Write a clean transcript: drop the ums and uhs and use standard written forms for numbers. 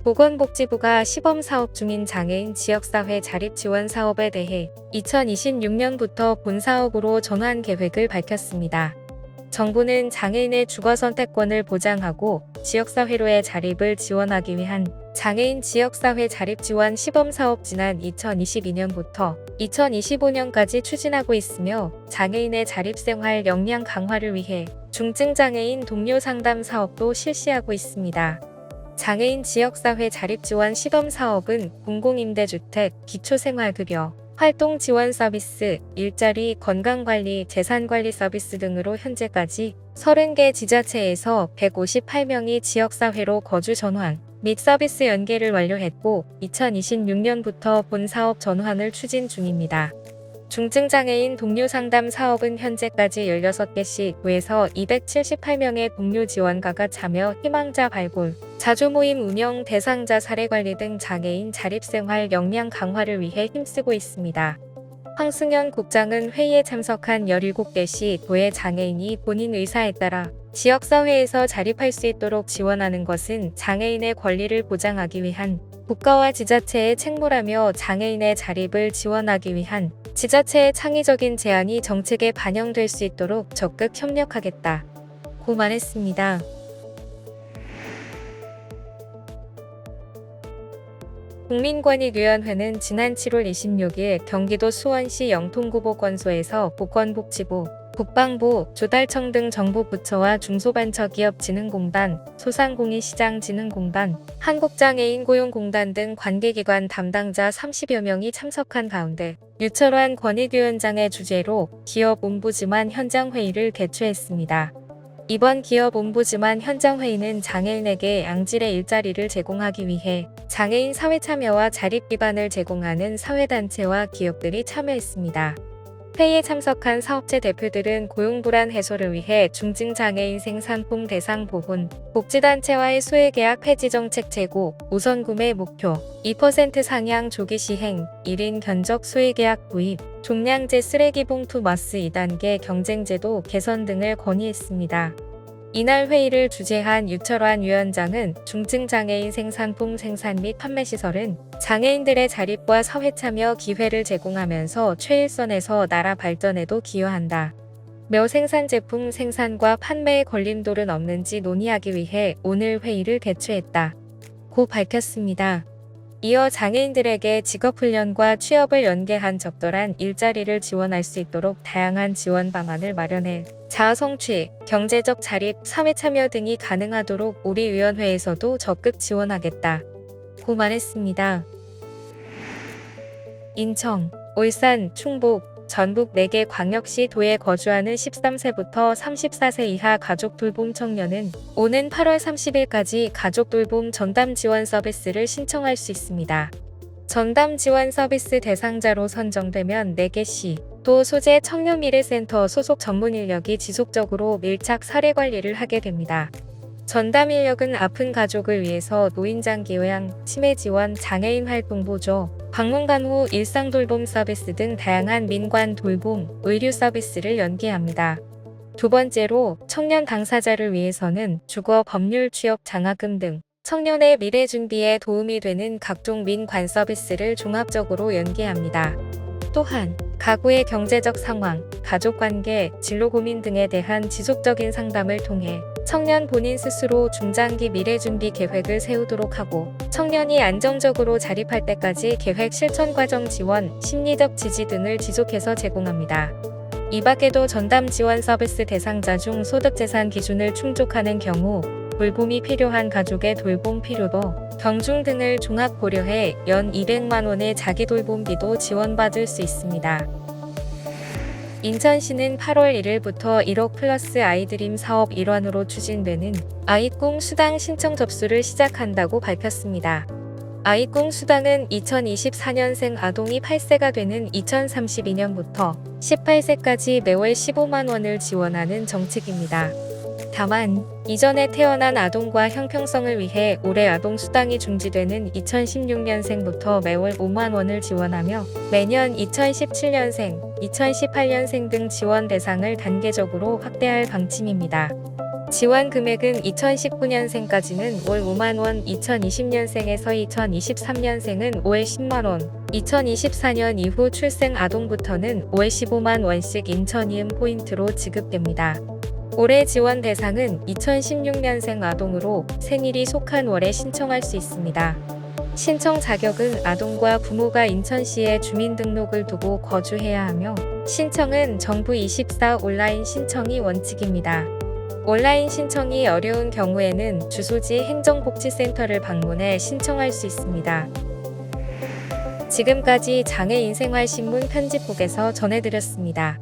보건복지부가 시범사업 중인 장애인 지역사회 자립지원 사업에 대해 2026년부터 본사업으로 전환 계획을 밝혔습니다. 정부는 장애인의 주거선택권을 보장하고 지역사회로의 자립을 지원하기 위한 장애인 지역사회 자립지원 시범사업 지난 2022년부터 2025년까지 추진하고 있으며 장애인의 자립생활 역량 강화를 위해 중증장애인 동료 상담 사업도 실시하고 있습니다. 장애인 지역사회 자립지원 시범사업은 공공임대주택, 기초생활급여, 활동지원 서비스, 일자리, 건강관리, 재산관리 서비스 등으로 현재까지 30개 지자체에서 158명이 지역사회로 거주 전환 및 서비스 연계를 완료했고 2026년부터 본사업 전환을 추진 중입니다. 중증장애인 동료 상담 사업은 현재까지 16개시 구에서 278명의 동료 지원가가 참여 희망자 발굴, 자조모임 운영, 대상자 사례관리 등 장애인 자립생활 역량 강화를 위해 힘쓰고 있습니다. 황승현 국장은 회의에 참석한 17개시 도의 장애인이 본인 의사에 따라 지역사회에서 자립할 수 있도록 지원하는 것은 장애인의 권리를 보장하기 위한 국가와 지자체의 책무라며 장애인의 자립을 지원하기 위한 지자체의 창의적인 제안이 정책에 반영될 수 있도록 적극 협력하겠다 고 말했습니다. 국민권익위원회는 지난 7월 26일 경기도 수원시 영통구보건소에서 보건복지부, 국방부, 조달청 등 정부 부처와 중소벤처기업진흥공단, 소상공인시장진흥공단, 한국장애인고용공단 등 관계기관 담당자 30여 명이 참석한 가운데 유철환 권익위원장의 주재로 기업옴부즈만 현장회의를 개최했습니다. 이번 기업옴부즈만 현장회의는 장애인에게 양질의 일자리를 제공하기 위해 장애인 사회참여와 자립 기반을 제공하는 사회단체와 기업들이 참여했습니다. 회의에 참석한 사업체 대표들은 고용불안 해소를 위해 중증장애인 생산품 대상 보훈, 복지단체와의 소외계약 폐지 정책 제고, 우선구매 목표, 2% 상향 조기 시행, 1인 견적 소외계약 도입, 종량제 쓰레기봉투 마스 2단계 경쟁제도 개선 등을 건의했습니다. 이날 회의를 주재한 유철환 위원장은 중증장애인 생산품 생산 및 판매 시설은 장애인들의 자립과 사회참여 기회를 제공하면서 최일선에서 나라 발전에도 기여한다. 며 생산 제품 생산과 판매의 걸림돌은 없는지 논의하기 위해 오늘 회의를 개최했다 고 밝혔습니다. 이어 장애인들에게 직업훈련과 취업을 연계한 적절한 일자리를 지원할 수 있도록 다양한 지원 방안을 마련해 자아성취, 경제적 자립, 사회참여 등이 가능하도록 우리 위원회에서도 적극 지원하겠다 고 말했습니다. 인천, 울산, 충북, 전북 4개 광역시 도에 거주하는 13세부터 34세 이하 가족 돌봄 청년은 오는 8월 30일까지 가족 돌봄 전담 지원 서비스를 신청할 수 있습니다. 전담 지원 서비스 대상자로 선정되면 4개시, 도 소재 청년미래센터 소속 전문 인력이 지속적으로 밀착 사례 관리를 하게 됩니다. 전담 인력은 아픈 가족을 위해서 노인장기 요양, 치매 지원, 장애인 활동 보조, 방문 후 일상 돌봄 서비스 등 다양한 민관 돌봄, 의료 서비스를 연계합니다. 두 번째로 청년 당사자를 위해서는 주거, 법률, 취업, 장학금 등 청년의 미래 준비에 도움이 되는 각종 민관 서비스를 종합적으로 연계합니다. 또한 가구의 경제적 상황, 가족관계, 진로 고민 등에 대한 지속적인 상담을 통해 청년 본인 스스로 중장기 미래준비 계획을 세우도록 하고 청년이 안정적으로 자립할 때까지 계획 실천 과정 지원, 심리적 지지 등을 지속해서 제공합니다. 이 밖에도 전담 지원 서비스 대상자 중 소득재산 기준을 충족하는 경우 돌봄이 필요한 가족의 돌봄 필요도, 경중 등을 종합 고려해 연 200만 원의 자기 돌봄비도 지원받을 수 있습니다. 인천시는 8월 1일부터 1억 플러스 아이드림 사업 일환으로 추진되는 아이꿈 수당 신청 접수를 시작한다고 밝혔습니다. 아이꿈 수당은 2024년생 아동이 8세가 되는 2032년부터 18세까지 매월 15만 원을 지원하는 정책입니다. 다만 이전에 태어난 아동과 형평성을 위해 올해 아동수당이 중지되는 2016년생부터 매월 5만 원을 지원하며 매년 2017년생, 2018년생 등 지원 대상을 단계적으로 확대할 방침입니다. 지원 금액은 2019년생까지는 월 5만원, 2020년생에서 2023년생은 월 10만원, 2024년 이후 출생 아동부터는 월 15만 원씩 인천이음 포인트로 지급됩니다. 올해 지원 대상은 2016년생 아동으로 생일이 속한 월에 신청할 수 있습니다. 신청 자격은 아동과 부모가 인천시에 주민등록을 두고 거주해야 하며 신청은 정부 24 온라인 신청이 원칙입니다. 온라인 신청이 어려운 경우에는 주소지 행정복지센터를 방문해 신청할 수 있습니다. 지금까지 장애인생활신문 편집국에서 전해드렸습니다.